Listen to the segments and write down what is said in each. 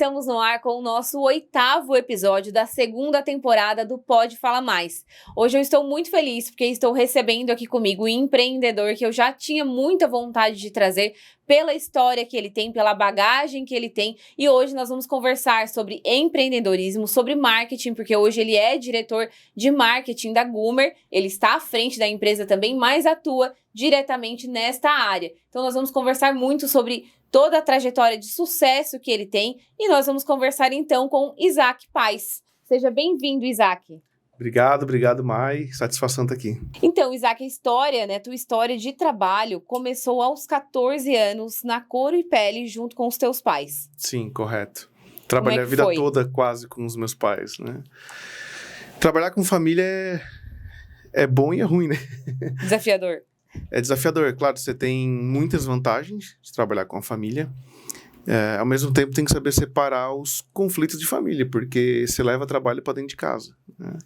estamos no ar com o nosso 8º episódio da segunda temporada do Pode Falar Mais. Hoje eu estou muito feliz porque estou recebendo aqui comigo um empreendedor que eu já tinha muita vontade de trazer pela história que ele tem, pela bagagem que ele tem. E hoje nós vamos conversar sobre empreendedorismo, sobre marketing, porque hoje ele é diretor de marketing da Goomer. Ele está à frente da empresa também, mas atua diretamente nesta área. Então nós vamos conversar muito sobre toda a trajetória de sucesso que ele tem e nós vamos conversar então com Isaac Paes. Seja bem-vindo, Isaac. Obrigado, Mai. Satisfação estar aqui. Então, Isaac, tua história de trabalho começou aos 14 anos na Couro e Pele junto com os teus pais. Sim, correto. Trabalhei a vida toda quase com os meus pais, né? Trabalhar com família é bom e é ruim, né? Desafiador. É desafiador, claro, você tem muitas vantagens de trabalhar com a família. Ao mesmo tempo, tem que saber separar os conflitos de família, porque você leva trabalho para dentro de casa, né?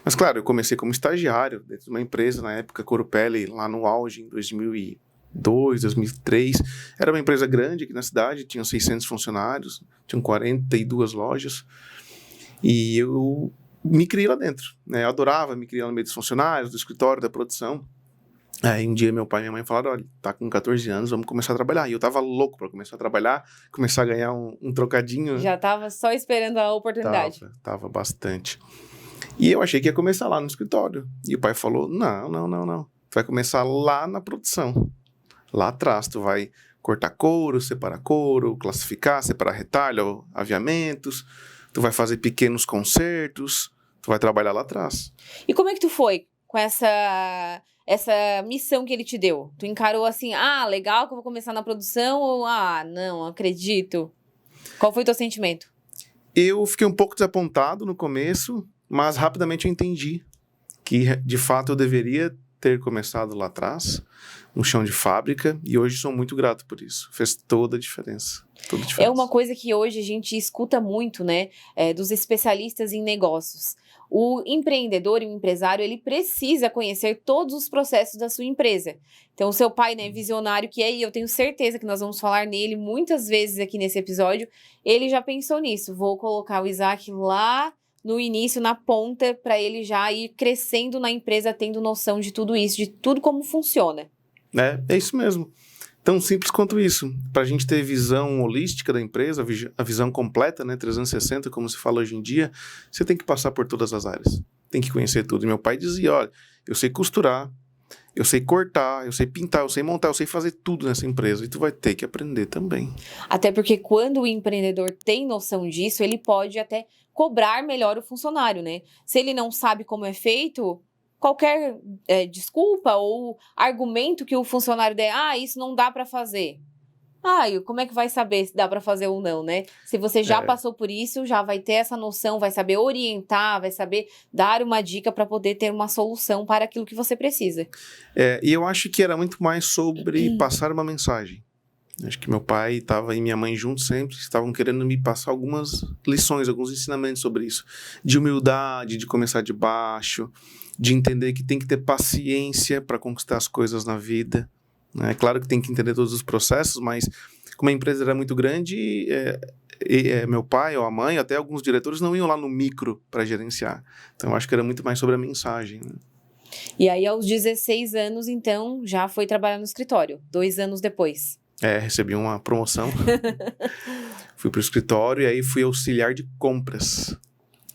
Mas, claro, eu comecei como estagiário dentro de uma empresa, na época, Couro Pele, lá no auge, em 2002, 2003. Era uma empresa grande aqui na cidade, tinham 600 funcionários, tinham 42 lojas, e eu me criei lá dentro, né? Eu adorava me criar no meio dos funcionários, do escritório, da produção. Aí um dia meu pai e minha mãe falaram, olha, tá com 14 anos, vamos começar a trabalhar. E eu tava louco pra começar a trabalhar, começar a ganhar um trocadinho. Já tava só esperando a oportunidade. Tava bastante. E eu achei que ia começar lá no escritório. E o pai falou, não. Tu vai começar lá na produção. Lá atrás, tu vai cortar couro, separar couro, classificar, separar retalho, aviamentos. Tu vai fazer pequenos concertos. Tu vai trabalhar lá atrás. E como é que tu foi com essa missão que ele te deu? Tu encarou assim, legal que eu vou começar na produção, ou não acredito? Qual foi o teu sentimento? Eu fiquei um pouco desapontado no começo, mas rapidamente eu entendi que, de fato, eu deveria ter começado lá atrás, no chão de fábrica, e hoje sou muito grato por isso. Fez toda a diferença. É uma coisa que hoje a gente escuta muito, né, dos especialistas em negócios. O empreendedor e o empresário, ele precisa conhecer todos os processos da sua empresa. Então, o seu pai, né, visionário que é, e eu tenho certeza que nós vamos falar nele muitas vezes aqui nesse episódio, ele já pensou nisso. Vou colocar o Isaac lá no início, na ponta, para ele já ir crescendo na empresa, tendo noção de tudo isso, de tudo como funciona. É isso mesmo. Tão simples quanto isso. Para a gente ter visão holística da empresa, a visão completa, né, 360, como se fala hoje em dia, você tem que passar por todas as áreas. Tem que conhecer tudo. E meu pai dizia, olha, eu sei costurar, eu sei cortar, eu sei pintar, eu sei montar, eu sei fazer tudo nessa empresa. E tu vai ter que aprender também. Até porque quando o empreendedor tem noção disso, ele pode até cobrar melhor o funcionário, né? Se ele não sabe como é feito, qualquer desculpa ou argumento que o funcionário der, isso não dá para fazer. E como é que vai saber se dá para fazer ou não, né? Se você já passou por isso, já vai ter essa noção, vai saber orientar, vai saber dar uma dica para poder ter uma solução para aquilo que você precisa. E eu acho que era muito mais sobre passar uma mensagem. Acho que meu pai e minha mãe juntos sempre estavam querendo me passar algumas lições, alguns ensinamentos sobre isso. De humildade, de começar de baixo, de entender que tem que ter paciência para conquistar as coisas na vida. É claro que tem que entender todos os processos, mas como a empresa era muito grande, meu pai ou a mãe, até alguns diretores não iam lá no micro para gerenciar. Então eu acho que era muito mais sobre a mensagem, né? E aí aos 16 anos, então, já foi trabalhar no escritório, 2 anos depois. Recebi uma promoção, fui para o escritório e aí fui auxiliar de compras.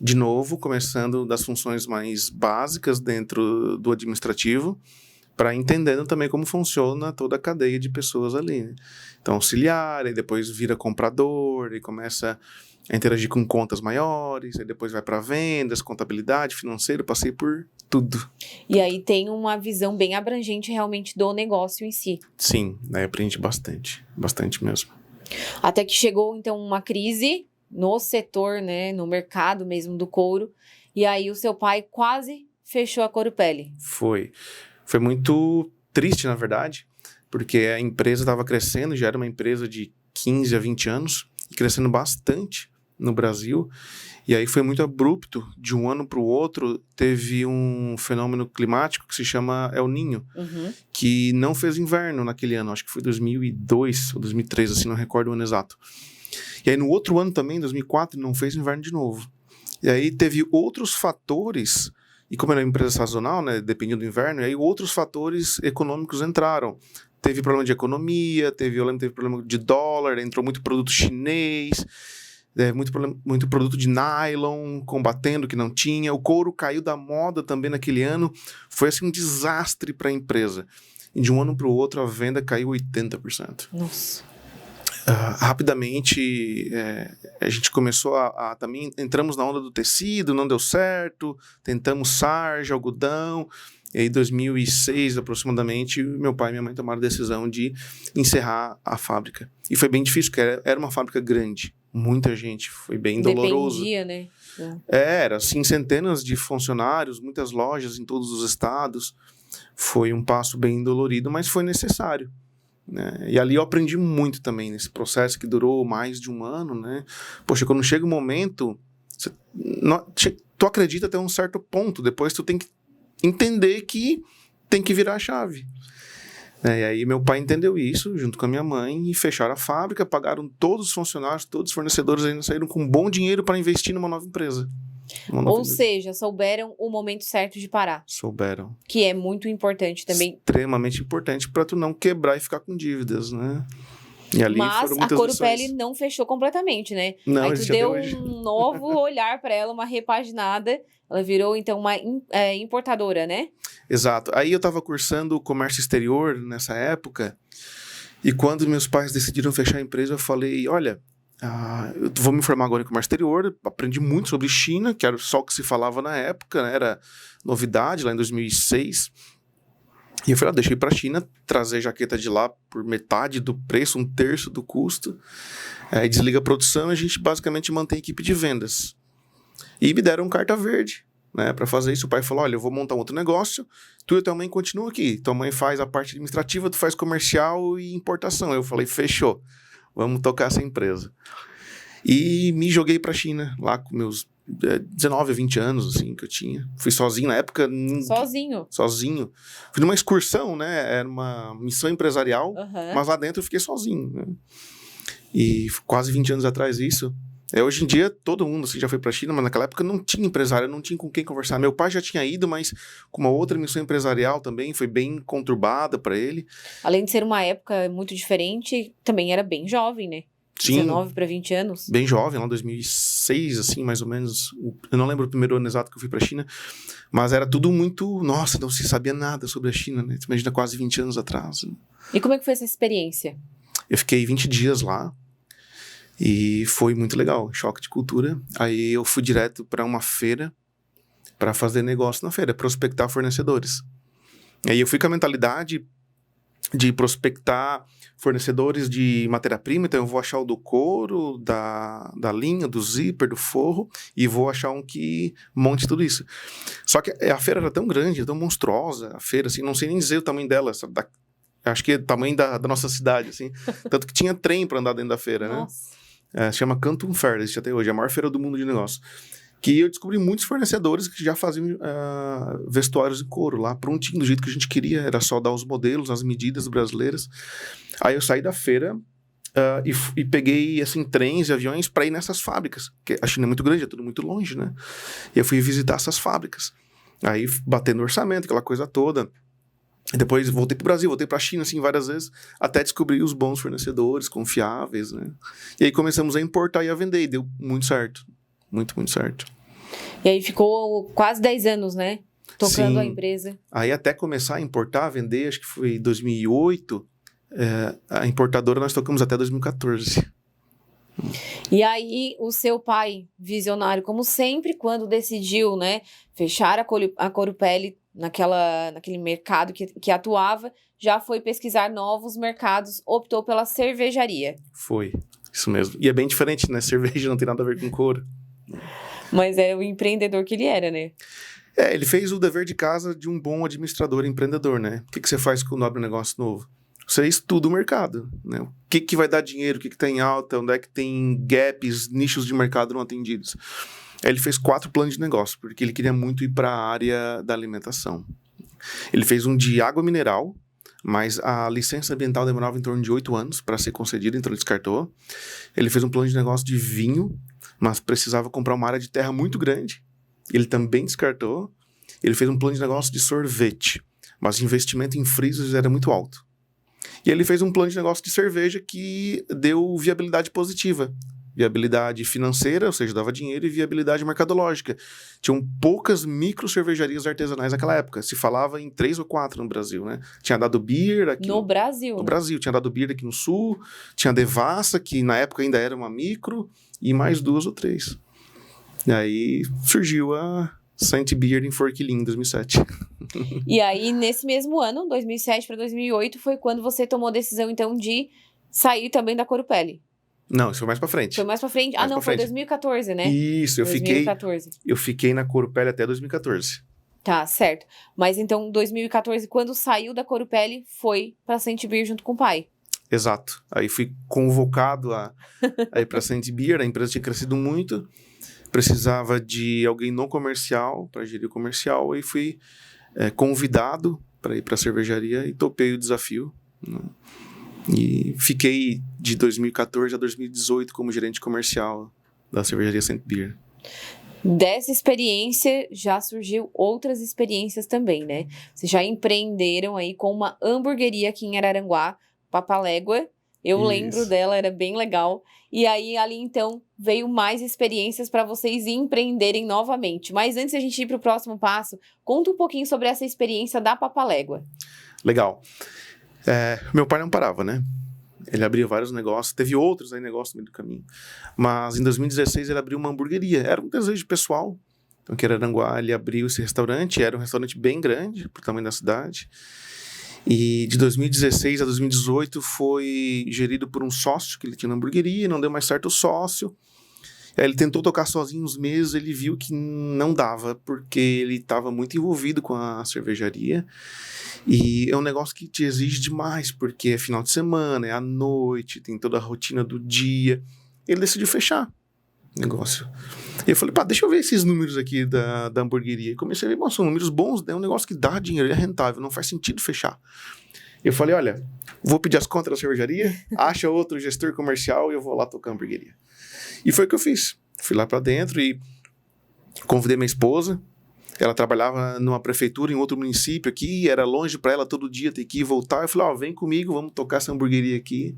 De novo, começando das funções mais básicas dentro do administrativo, para entendendo também como funciona toda a cadeia de pessoas ali, né? Então, auxiliar, aí depois vira comprador, e começa a interagir com contas maiores, aí depois vai para vendas, contabilidade, financeiro, passei por tudo. E aí tem uma visão bem abrangente realmente do negócio em si. Sim, aprendi bastante mesmo. Até que chegou então uma crise no setor, né, no mercado mesmo do couro, e aí o seu pai quase fechou a Couro Pele. Foi muito triste, na verdade, porque a empresa estava crescendo, já era uma empresa de 15 a 20 anos, crescendo bastante no Brasil, e aí foi muito abrupto, de um ano para o outro, teve um fenômeno climático que se chama El Niño, que não fez inverno naquele ano, acho que foi 2002 ou 2003, assim, não recordo o ano exato. E aí no outro ano também, em 2004, não fez inverno de novo. E aí teve outros fatores, e como era uma empresa sazonal, né, dependia do inverno, e aí outros fatores econômicos entraram. Teve problema de economia, teve problema de dólar, entrou muito produto chinês, muito produto de nylon, combatendo que não tinha. O couro caiu da moda também naquele ano. Foi assim um desastre para a empresa. E de um ano para o outro a venda caiu 80%. Nossa. Rapidamente a gente começou também entramos na onda do tecido, não deu certo, tentamos sarja, algodão. E aí, em 2006, aproximadamente, meu pai e minha mãe tomaram a decisão de encerrar a fábrica. E foi bem difícil, porque era uma fábrica grande. Muita gente, foi bem doloroso. Dependia, né? Era, assim, centenas de funcionários, muitas lojas em todos os estados. Foi um passo bem dolorido, mas foi necessário, né? E ali eu aprendi muito também, nesse processo que durou mais de um ano, né? Poxa, quando chega um momento, tu acredita até um certo ponto, depois tu tem que entender que tem que virar a chave. E aí meu pai entendeu isso, junto com a minha mãe, e fecharam a fábrica, pagaram todos os funcionários, todos os fornecedores, ainda saíram com bom dinheiro para investir numa nova empresa. Ou seja, souberam o momento certo de parar. Souberam. Que é muito importante também. Extremamente importante para tu não quebrar e ficar com dívidas, né? E ali mas foram a muitas Corupelli lições. não fechou completamente, né? Não, aí tu deu hoje. um novo olhar para ela, uma repaginada. Ela virou, então, uma importadora, né? Exato. Aí eu estava cursando comércio exterior nessa época. E quando meus pais decidiram fechar a empresa, eu falei, olha, eu vou me formar agora em comércio exterior. Aprendi muito sobre China, que era só o que se falava na época, né? Era novidade lá em 2006. E eu falei, deixei para a China, trazer jaqueta de lá por metade do preço, 1/3 do custo. Aí desliga a produção e a gente basicamente mantém a equipe de vendas. E me deram carta verde, né, para fazer isso. O pai falou, olha, eu vou montar um outro negócio, tu e tua mãe continuam aqui. Tua mãe faz a parte administrativa, tu faz comercial e importação. Eu falei, fechou, vamos tocar essa empresa. E me joguei para a China, lá com meus 19, 20 anos, assim, que eu tinha. Fui sozinho na época. Sozinho. Fui numa excursão, né? Era uma missão empresarial, mas lá dentro eu fiquei sozinho, né? E quase 20 anos atrás isso. Hoje em dia, todo mundo assim, já foi pra China, mas naquela época não tinha empresário, não tinha com quem conversar. Meu pai já tinha ido, mas com uma outra missão empresarial também, foi bem conturbada para ele. Além de ser uma época muito diferente, também era bem jovem, né? Sim, 19 para 20 anos. Bem jovem, lá em 2006, assim, mais ou menos. Eu não lembro o primeiro ano exato que eu fui pra China, mas era tudo muito... Nossa, não se sabia nada sobre a China, né? Tu imagina, quase 20 anos atrás. Né? E como é que foi essa experiência? Eu fiquei 20 dias lá e foi muito legal, choque de cultura. Aí eu fui direto para uma feira para fazer negócio na feira, prospectar fornecedores. Aí eu fui com a mentalidade de prospectar fornecedores de matéria-prima, então eu vou achar o do couro, da linha, do zíper, do forro, e vou achar um que monte tudo isso. Só que a feira era tão grande, tão monstruosa, a feira, assim, não sei nem dizer o tamanho dela, acho que é o tamanho da nossa cidade, assim, tanto que tinha trem para andar dentro da feira, Nossa. né? Se chama Canton Fair, existe até hoje, é a maior feira do mundo de negócio. Que eu descobri muitos fornecedores que já faziam vestuários de couro lá, prontinho, do jeito que a gente queria, era só dar os modelos, as medidas brasileiras. Aí eu saí da feira e peguei, assim, trens e aviões para ir nessas fábricas, porque a China é muito grande, é tudo muito longe, né? E eu fui visitar essas fábricas. Aí, batendo orçamento, aquela coisa toda. E depois voltei pro Brasil, voltei pra China, assim, várias vezes, até descobrir os bons fornecedores, confiáveis, né? E aí começamos a importar e a vender, e deu muito certo. Muito, muito certo. E aí ficou quase 10 anos, né? Tocando Sim. a empresa. Aí até começar a importar, a vender, acho que foi em 2008, a importadora nós tocamos até 2014. E aí o seu pai, visionário, como sempre, quando decidiu, né, fechar a Corupelli naquele mercado que atuava, já foi pesquisar novos mercados, optou pela cervejaria. Foi, isso mesmo. E é bem diferente, né? Cerveja não tem nada a ver com couro. Mas é o empreendedor que ele era, né? Ele fez o dever de casa de um bom administrador e empreendedor, né? O que você faz quando abre um negócio novo? Você estuda o mercado, né? O que vai dar dinheiro, o que tá em alta, onde é que tem gaps, nichos de mercado não atendidos. Aí ele fez 4 planos de negócio, porque ele queria muito ir para a área da alimentação. Ele fez um de água mineral, mas a licença ambiental demorava em torno de 8 anos para ser concedida, então ele descartou. Ele fez um plano de negócio de vinho, mas precisava comprar uma área de terra muito grande. Ele também descartou. Ele fez um plano de negócio de sorvete, mas o investimento em freezers era muito alto. E ele fez um plano de negócio de cerveja que deu viabilidade positiva. Viabilidade financeira, ou seja, dava dinheiro, e viabilidade mercadológica. Tinham poucas micro cervejarias artesanais naquela época. Se falava em 3 ou 4 no Brasil, né? Tinha Dado Beer aqui... No Brasil. No Brasil. Tinha Dado Beer aqui no Sul, tinha a Devassa, que na época ainda era uma micro, e mais 2 ou 3. E aí surgiu a Saint Beer em Forquilhinho, em 2007. E aí, nesse mesmo ano, 2007 para 2008, foi quando você tomou a decisão, então, de sair também da Corupelli. Não, isso foi mais pra frente. Foi mais pra frente? Mais não, pra foi frente. 2014, né? Isso, 2014. eu fiquei na Corupelli até 2014. Tá, certo. Mas então, 2014, quando saiu da Corupelli, foi pra Saint Beer junto com o pai. Exato. Aí fui convocado a ir pra Saint Beer, a empresa tinha crescido muito, precisava de alguém no comercial, para gerir o comercial, e fui convidado para ir pra cervejaria e topei o desafio, né? E fiquei de 2014 a 2018 como gerente comercial da cervejaria Saint Beer. Dessa experiência, já surgiu outras experiências também, né? Vocês já empreenderam aí com uma hamburgueria aqui em Araranguá, Papalégua. Eu Isso. lembro dela, era bem legal. E aí, ali, então, veio mais experiências para vocês empreenderem novamente. Mas antes de a gente ir para o próximo passo, conta um pouquinho sobre essa experiência da Papalégua. Legal. Meu pai não parava, né? Ele abria vários negócios, teve outros aí negócios no meio do caminho. Mas em 2016 ele abriu uma hamburgueria, era um desejo pessoal. Então aqui em Araranguá ele abriu esse restaurante, era um restaurante bem grande, pro tamanho da cidade. E de 2016 a 2018 foi gerido por um sócio que ele tinha na hamburgueria, não deu mais certo o sócio. Aí ele tentou tocar sozinho uns meses, ele viu que não dava, porque ele estava muito envolvido com a cervejaria. E é um negócio que te exige demais, porque é final de semana, é à noite, tem toda a rotina do dia. Ele decidiu fechar o negócio. E eu falei, deixa eu ver esses números aqui da hamburgueria. E comecei a ver, são números bons, é um negócio que dá dinheiro, é rentável, não faz sentido fechar. Eu falei, olha, vou pedir as contas da cervejaria, acha outro gestor comercial e eu vou lá tocar a hamburgueria. E foi o que eu fiz. Fui lá pra dentro e convidei minha esposa. Ela trabalhava numa prefeitura em outro município aqui, era longe pra ela todo dia ter que ir e voltar. Eu falei, vem comigo, vamos tocar essa hamburgueria aqui.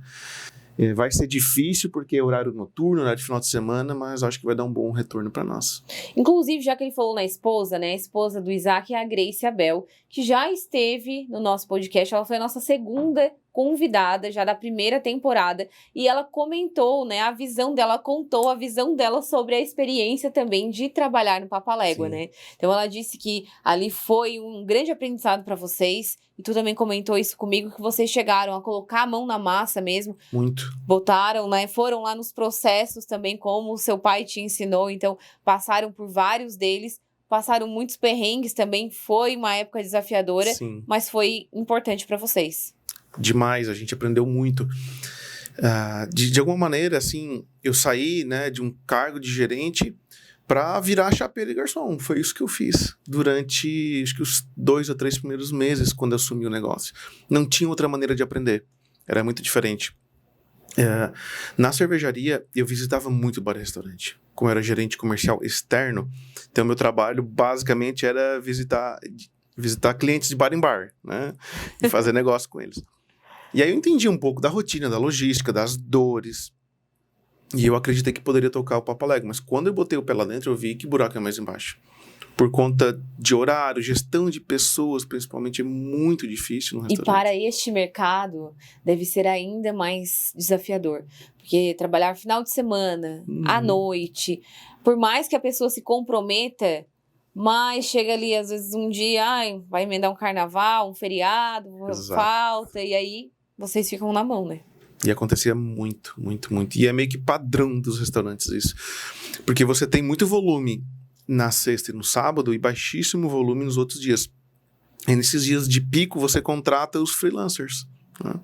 Vai ser difícil porque é horário noturno, horário de final de semana, mas acho que vai dar um bom retorno pra nós. Inclusive, já que ele falou na esposa, né? A esposa do Isaac é a Grace Abel, que já esteve no nosso podcast. Ela foi a nossa segunda convidada já da primeira temporada e ela comentou, né, a visão dela, contou a visão dela sobre a experiência também de trabalhar no Papalégua, né? Então ela disse que ali foi um grande aprendizado para vocês e tu também comentou isso comigo, que vocês chegaram a colocar a mão na massa mesmo. Muito. Botaram, né, foram lá nos processos também, como o seu pai te ensinou, então passaram por vários deles. Passaram muitos perrengues também, foi uma época desafiadora, Sim. Mas foi importante para vocês. Demais, a gente aprendeu muito. De alguma maneira, assim, eu saí, né, de um cargo de gerente para virar chapeiro e garçom. Foi isso que eu fiz durante, acho que os 2 ou 3 primeiros meses quando eu assumi o negócio. Não tinha outra maneira de aprender, era muito diferente. Na cervejaria, eu visitava muito bar e restaurante. Como eu era gerente comercial externo, então meu trabalho basicamente era visitar clientes de bar em bar, né? E fazer negócio com eles. E aí eu entendi um pouco da rotina, da logística, das dores. E eu acreditei que poderia tocar o Papalégua. Mas quando eu botei o pé lá dentro, eu vi que buraco é mais embaixo. Por conta de horário, gestão de pessoas, principalmente, é muito difícil no restaurante. E para este mercado, deve ser ainda mais desafiador. Porque trabalhar final de semana, à noite, por mais que a pessoa se comprometa, mas chega ali, às vezes, um dia, vai emendar um carnaval, um feriado, falta, e aí vocês ficam na mão, né? E acontecia muito, muito, muito. E é meio que padrão dos restaurantes isso. Porque você tem muito volume na sexta e no sábado e baixíssimo volume nos outros dias. E nesses dias de pico você contrata os freelancers, né?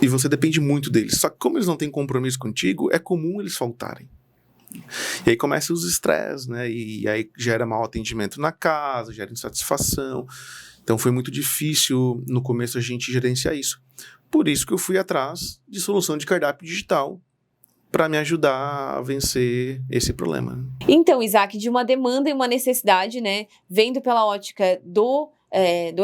E você depende muito deles. Só que como eles não têm compromisso contigo, é comum eles faltarem. E aí começam os estresses, né? E aí gera mau atendimento na casa, gera insatisfação. Então foi muito difícil no começo a gente gerenciar isso. Por isso que eu fui atrás de solução de cardápio digital para me ajudar a vencer esse problema. Então, Isaac, de uma demanda e uma necessidade, né? Vendo pela ótica do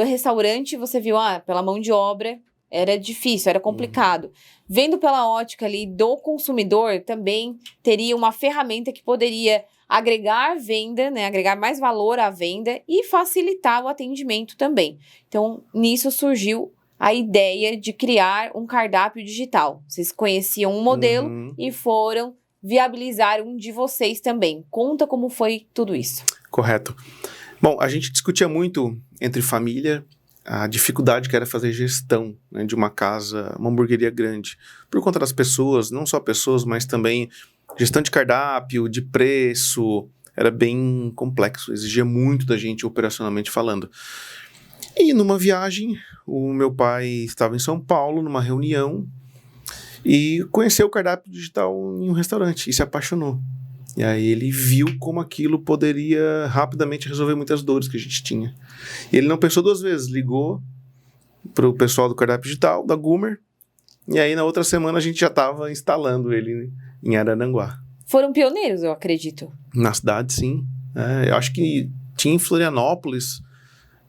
restaurante, você viu, pela mão de obra era difícil, era complicado. Vendo pela ótica ali do consumidor, também teria uma ferramenta que poderia agregar venda, né? Agregar mais valor à venda e facilitar o atendimento também. Então, nisso surgiu a ideia de criar um cardápio digital. Vocês conheciam um modelo e foram viabilizar um de vocês também. Conta como foi tudo isso. Correto. Bom, a gente discutia muito entre família a dificuldade que era fazer gestão, né, de uma casa, uma hamburgueria grande. Por conta das pessoas, não só pessoas, mas também gestão de cardápio, de preço. Era bem complexo, exigia muito da gente operacionalmente falando. E numa viagem, o meu pai estava em São Paulo, numa reunião, e conheceu o cardápio digital em um restaurante e se apaixonou. E aí ele viu como aquilo poderia rapidamente resolver muitas dores que a gente tinha. E ele não pensou duas vezes, ligou para o pessoal do cardápio digital, da Gumer, e aí na outra semana a gente já estava instalando ele em Araranguá. Foram pioneiros, eu acredito. Na cidade, sim. Eu acho que tinha em Florianópolis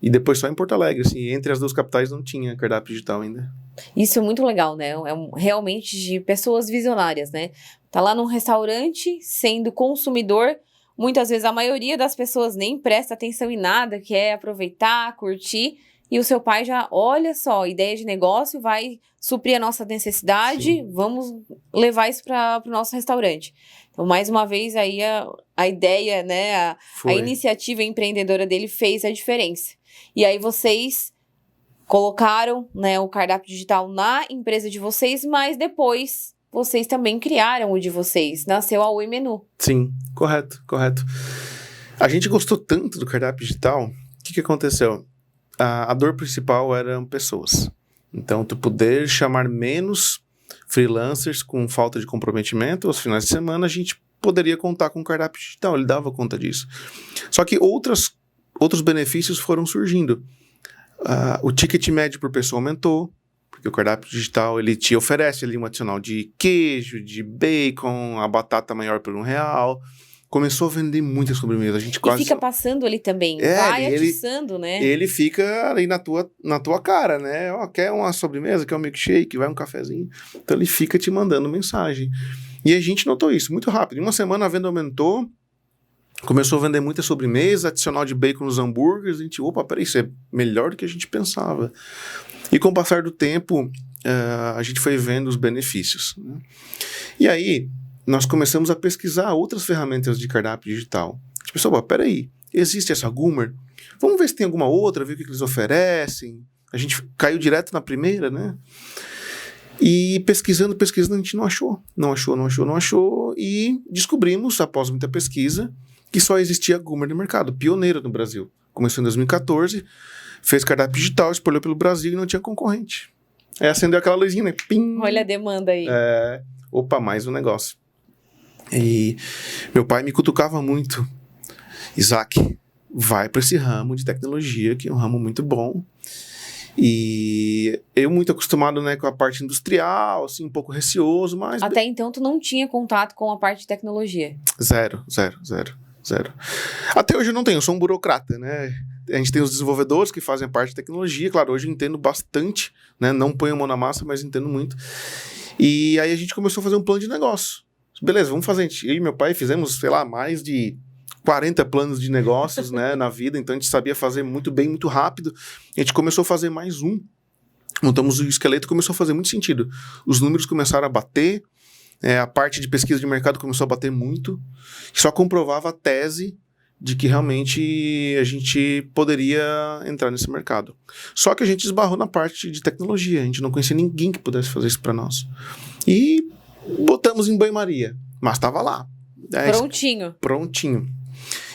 e depois só em Porto Alegre. Assim, entre as duas capitais não tinha cardápio digital ainda. Isso é muito legal, né? Realmente de pessoas visionárias, né? Tá lá num restaurante, sendo consumidor, muitas vezes a maioria das pessoas nem presta atenção em nada, quer aproveitar, curtir, e o seu pai já, olha só, ideia de negócio, vai suprir a nossa necessidade, sim, vamos levar isso para o nosso restaurante. Então, mais uma vez, aí a ideia, né, a iniciativa empreendedora dele fez a diferença. E aí vocês colocaram, né, o cardápio digital na empresa de vocês, mas depois vocês também criaram o de vocês. Nasceu a Oi Menu. Sim, correto. A gente gostou tanto do cardápio digital, o que aconteceu? A dor principal eram pessoas. Então, tu poder chamar menos freelancers com falta de comprometimento, aos finais de semana a gente poderia contar com o cardápio digital, ele dava conta disso. Só que outros benefícios foram surgindo. O ticket médio por pessoa aumentou, porque o cardápio digital ele te oferece ali um adicional de queijo, de bacon, a batata maior por R$1. Começou a vender muita sobremesa. A gente quase... E fica passando ali também, vai atiçando, né? Ele fica ali na tua cara, né? Quer uma sobremesa, quer um milkshake, vai um cafezinho. Então ele fica te mandando mensagem. E a gente notou isso muito rápido. Em uma semana a venda aumentou, começou a vender muita sobremesa, adicional de bacon nos hambúrgueres. A gente, peraí, isso é melhor do que a gente pensava. E com o passar do tempo, a gente foi vendo os benefícios, né? E aí, nós começamos a pesquisar outras ferramentas de cardápio digital. A gente pensou, peraí, existe essa Gumer? Vamos ver se tem alguma outra, ver o que eles oferecem. A gente caiu direto na primeira, né? E pesquisando, a gente não achou. E descobrimos, após muita pesquisa, que só existia a Gumer no mercado, pioneira no Brasil. Começou em 2014, fez cardápio digital, espalhou pelo Brasil e não tinha concorrente. Aí acendeu aquela luzinha, né? Pim! Olha a demanda aí. Mais um negócio. E meu pai me cutucava muito. Isaac, vai para esse ramo de tecnologia, que é um ramo muito bom. E eu muito acostumado, né, com a parte industrial, assim, um pouco receoso, mas... Até então tu não tinha contato com a parte de tecnologia? Zero. Até hoje eu não tenho, eu sou um burocrata, né? A gente tem os desenvolvedores que fazem a parte de tecnologia, claro, hoje eu entendo bastante, né? Não ponho a mão na massa, mas entendo muito. E aí a gente começou a fazer um plano de negócio. Beleza, vamos fazer. Eu e meu pai fizemos, mais de 40 planos de negócios, né, na vida, então a gente sabia fazer muito bem, muito rápido. A gente começou a fazer mais um. Montamos o esqueleto e começou a fazer muito sentido. Os números começaram a bater, a parte de pesquisa de mercado começou a bater muito, só comprovava a tese de que realmente a gente poderia entrar nesse mercado. Só que a gente esbarrou na parte de tecnologia, a gente não conhecia ninguém que pudesse fazer isso para nós. E botamos em banho-maria, mas estava lá. Prontinho.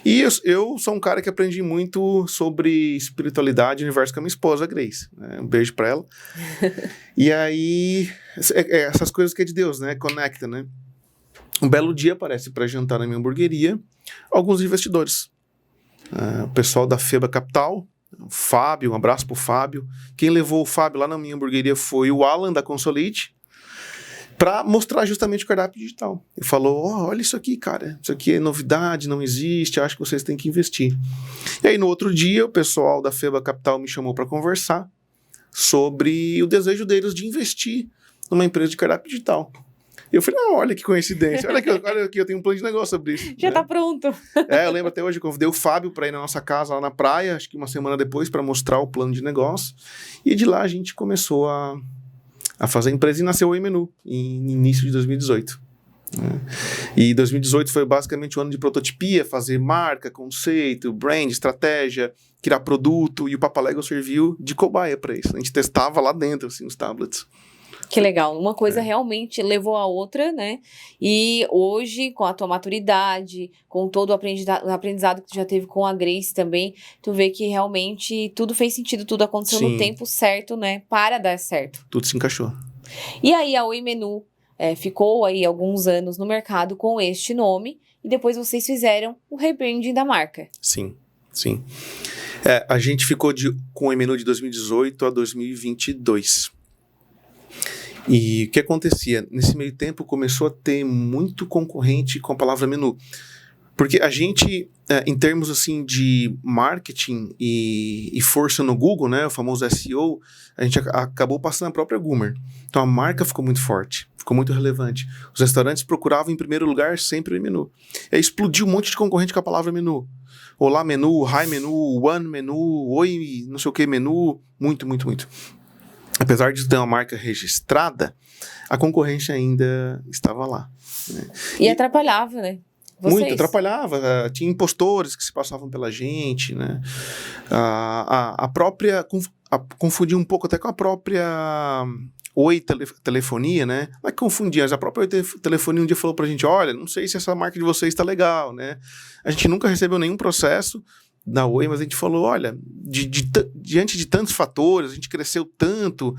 E eu sou um cara que aprendi muito sobre espiritualidade e universo com a minha esposa, a Grace. Né? Um beijo pra ela. E aí, essas coisas que é de Deus, né? Conecta, né? Um belo dia aparece para jantar na minha hamburgueria alguns investidores. O pessoal da FEBA Capital, o Fábio, um abraço pro Fábio. Quem levou o Fábio lá na minha hamburgueria foi o Alan, da Consolite, para mostrar justamente o cardápio digital. Ele falou, olha isso aqui, cara, isso aqui é novidade, não existe, acho que vocês têm que investir. E aí no outro dia, o pessoal da FEBA Capital me chamou para conversar sobre o desejo deles de investir numa empresa de cardápio digital. E eu falei, olha que coincidência, olha aqui, eu tenho um plano de negócio sobre isso. Já tá pronto. Eu lembro até hoje, eu convidei o Fábio para ir na nossa casa lá na praia, acho que uma semana depois, para mostrar o plano de negócio. E de lá a gente começou a fazer a empresa e nasceu o Oi Menu, em início de 2018. E 2018 foi basicamente um ano de prototipia, fazer marca, conceito, brand, estratégia, criar produto, e o Papalego serviu de cobaia para isso. A gente testava lá dentro, assim, os tablets. Que legal, uma coisa realmente levou a outra, né? E hoje, com a tua maturidade, com todo o aprendizado que tu já teve com a Grace também, tu vê que realmente tudo fez sentido, tudo aconteceu no tempo certo, né? Para dar certo. Tudo se encaixou. E aí a Oi Menu ficou aí alguns anos no mercado com este nome, e depois vocês fizeram o rebranding da marca. Sim. A gente ficou com o Oi Menu de 2018 a 2022. E o que acontecia? Nesse meio tempo começou a ter muito concorrente com a palavra menu. Porque a gente, em termos assim de marketing e força no Google, né, o famoso SEO, a gente acabou passando a própria Goomer. Então a marca ficou muito forte, ficou muito relevante. Os restaurantes procuravam em primeiro lugar sempre o menu. E aí explodiu um monte de concorrente com a palavra menu. Olá menu, hi menu, one menu, oi não sei o que menu, muito. Apesar de ter uma marca registrada, a concorrência ainda estava lá. Né? E atrapalhava, né? Vocês. Muito, atrapalhava. Tinha impostores que se passavam pela gente, né? A própria... confundia um pouco até com a própria Oi Telefonia, né? Não é que confundia, mas a própria Oi Telefonia um dia falou pra gente, olha, não sei se essa marca de vocês está legal, né? A gente nunca recebeu nenhum processo da Oi, mas a gente falou, olha, diante de tantos fatores, a gente cresceu tanto,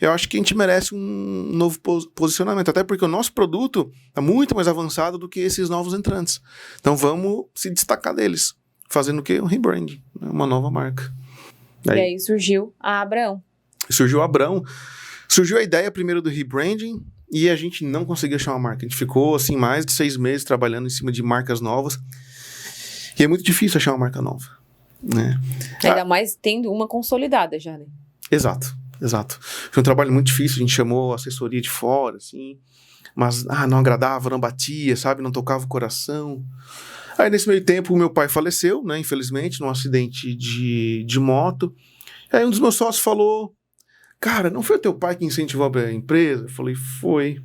eu acho que a gente merece um novo posicionamento, até porque o nosso produto é muito mais avançado do que esses novos entrantes. Então vamos se destacar deles, fazendo o quê? Um rebranding, né? Uma nova marca. E aí surgiu a Abraão. Surgiu a Abraão. Surgiu a ideia primeiro do rebranding e a gente não conseguia achar uma marca. A gente ficou assim mais de 6 meses trabalhando em cima de marcas novas. E é muito difícil achar uma marca nova, né? Ainda mais tendo uma consolidada já, né? Exato. Foi um trabalho muito difícil, a gente chamou a assessoria de fora, assim, mas não agradava, não batia, sabe? Não tocava o coração. Aí, nesse meio tempo, o meu pai faleceu, né? Infelizmente, num acidente de moto. Aí um dos meus sócios falou, cara, não foi o teu pai que incentivou a empresa? Eu falei, foi.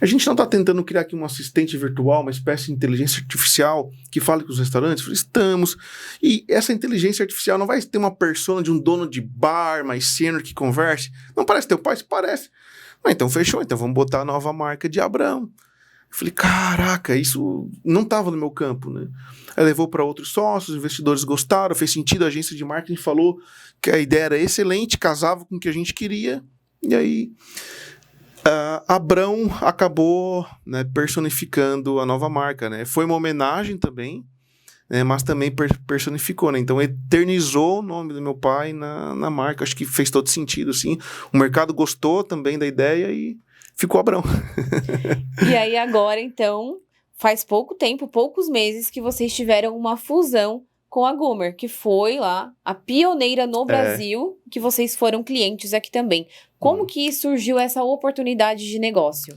A gente não está tentando criar aqui um assistente virtual, uma espécie de inteligência artificial que fale com os restaurantes? Eu falei, estamos. E essa inteligência artificial não vai ter uma persona de um dono de bar mais sênior que converse? Não parece teu pai? Parece. Então fechou, então vamos botar a nova marca de Abraão. Eu falei, caraca, isso não estava no meu campo, né? Aí levou para outros sócios, os investidores gostaram, fez sentido, a agência de marketing falou que a ideia era excelente, casava com o que a gente queria, e aí... Abraão acabou, né, personificando a nova marca, né? Foi uma homenagem também, né, mas também personificou, né? Então eternizou o nome do meu pai na marca. Acho que fez todo sentido, assim. O mercado gostou também da ideia e ficou Abraão. E aí agora, então, faz pouco tempo, poucos meses que vocês tiveram uma fusão com a Goomer, que foi lá a pioneira no Brasil, que vocês foram clientes aqui também. Como que surgiu essa oportunidade de negócio?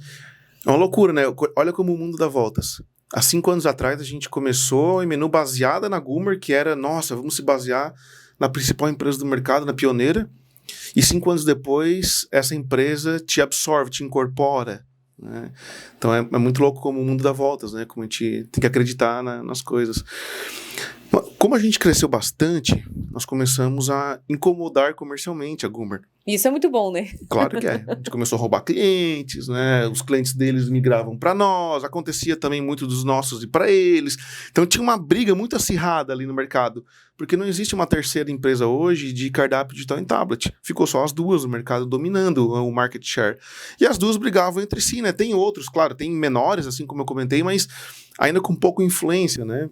É uma loucura, né? Olha como o mundo dá voltas. Há 5 anos atrás, a gente começou em menu baseada na Goomer, que era, nossa, vamos se basear na principal empresa do mercado, na pioneira. E 5 anos depois, essa empresa te absorve, te incorpora. Né? Então é muito louco como o mundo dá voltas, né? Como a gente tem que acreditar nas coisas. Como a gente cresceu bastante, nós começamos a incomodar comercialmente a Goomer. Isso é muito bom, né? Claro que é. A gente começou a roubar clientes, né? Os clientes deles migravam para nós, acontecia também muito dos nossos e para eles. Então tinha uma briga muito acirrada ali no mercado, porque não existe uma terceira empresa hoje de cardápio digital em tablet. Ficou só as duas no mercado dominando o market share. E as duas brigavam entre si, né? Tem outros, claro, tem menores, assim como eu comentei, mas ainda com pouca influência, né?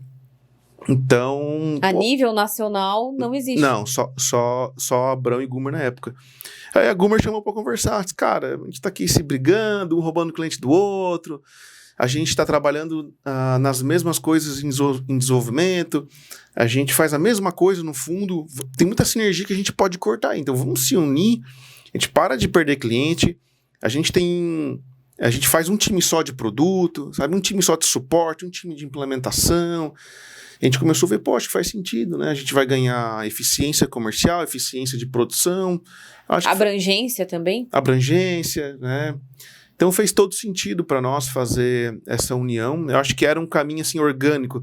Então... A nível nacional, não existe. Não, só Abrão e Gumer na época. Aí a Gumer chamou pra conversar. Disse, cara, a gente tá aqui se brigando, um roubando o cliente do outro. A gente tá trabalhando nas mesmas coisas em desenvolvimento. A gente faz a mesma coisa no fundo. Tem muita sinergia que a gente pode cortar. Então vamos se unir. A gente para de perder cliente. A gente faz um time só de produto, sabe? Um time só de suporte, um time de implementação. A gente começou a ver, acho que faz sentido, né? A gente vai ganhar eficiência comercial, eficiência de produção. Abrangência também? Abrangência, né? Então fez todo sentido para nós fazer essa união. Eu acho que era um caminho assim orgânico.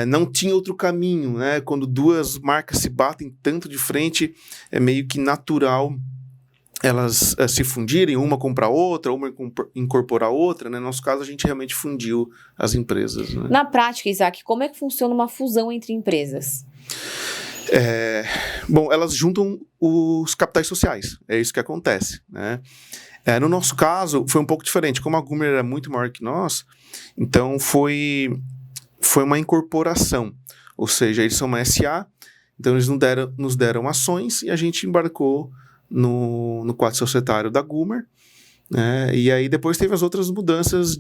Não tinha outro caminho, né? Quando duas marcas se batem tanto de frente, é meio que natural elas se fundirem, uma comprar outra, uma incorporar outra, né? No nosso caso, a gente realmente fundiu as empresas. Né? Na prática, Isaac, como é que funciona uma fusão entre empresas? Bom, elas juntam os capitais sociais, é isso que acontece, né? No nosso caso, foi um pouco diferente. Como a Gumer era muito maior que nós, então foi uma incorporação, ou seja, eles são uma SA, então eles nos deram ações e a gente embarcou no quadro societário da Gumer, né? E aí depois teve as outras mudanças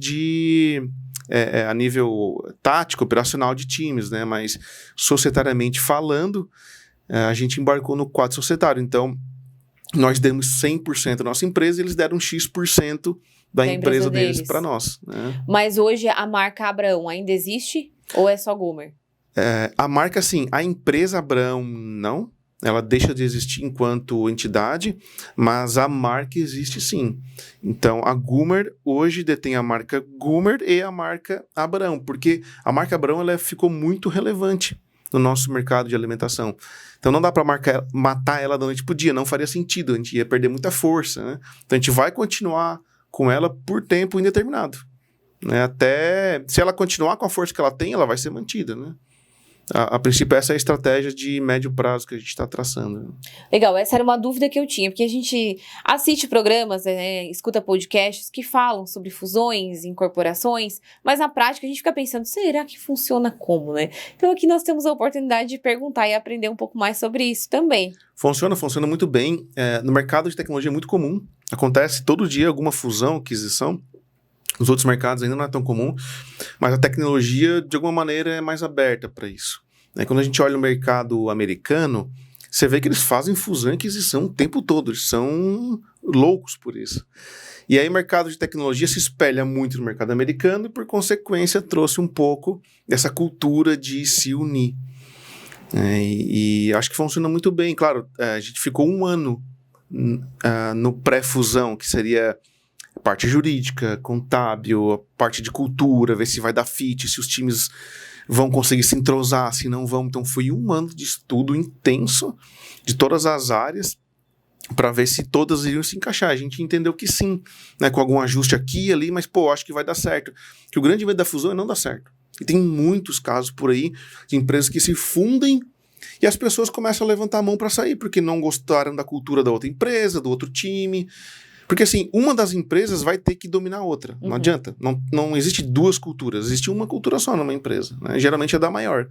a nível tático, operacional de times, né? Mas societariamente falando, a gente embarcou no quadro societário. Então, nós demos 100% da nossa empresa e eles deram X% da empresa deles para nós. Né? Mas hoje a marca Abrão ainda existe ou é só Gumer? A marca, sim, a empresa Abrão não. Ela deixa de existir enquanto entidade, mas a marca existe sim. Então, a Gumer hoje detém a marca Gumer e a marca Abrão, porque a marca Abrão ela ficou muito relevante no nosso mercado de alimentação. Então, não dá para matar ela da noite pro dia, não faria sentido, a gente ia perder muita força. Né? Então, a gente vai continuar com ela por tempo indeterminado. Né? Até se ela continuar com a força que ela tem, ela vai ser mantida, né? A princípio, essa é a estratégia de médio prazo que a gente está traçando. Legal, essa era uma dúvida que eu tinha, porque a gente assiste programas, escuta podcasts que falam sobre fusões, incorporações, mas na prática a gente fica pensando, será que funciona como, né? Então aqui nós temos a oportunidade de perguntar e aprender um pouco mais sobre isso também. Funciona muito bem. No mercado de tecnologia é muito comum, acontece todo dia alguma fusão, aquisição. Nos outros mercados ainda não é tão comum, mas a tecnologia, de alguma maneira, é mais aberta para isso. Quando a gente olha o mercado americano, você vê que eles fazem fusão e aquisição o tempo todo, eles são loucos por isso. E aí o mercado de tecnologia se espelha muito no mercado americano e, por consequência, trouxe um pouco dessa cultura de se unir. E acho que funciona muito bem. Claro, a gente ficou um ano no pré-fusão, que seria a parte jurídica, contábil, a parte de cultura, ver se vai dar fit, se os times vão conseguir se entrosar, se não vão. Então foi um ano de estudo intenso de todas as áreas para ver se todas iriam se encaixar. A gente entendeu que sim, né, com algum ajuste aqui e ali, mas acho que vai dar certo. Que o grande medo da fusão é não dar certo. E tem muitos casos por aí de empresas que se fundem e as pessoas começam a levantar a mão para sair, porque não gostaram da cultura da outra empresa, do outro time. Porque, assim, uma das empresas vai ter que dominar a outra. Não adianta. Não existe duas culturas. Existe uma cultura só numa empresa. Né? Geralmente é da maior.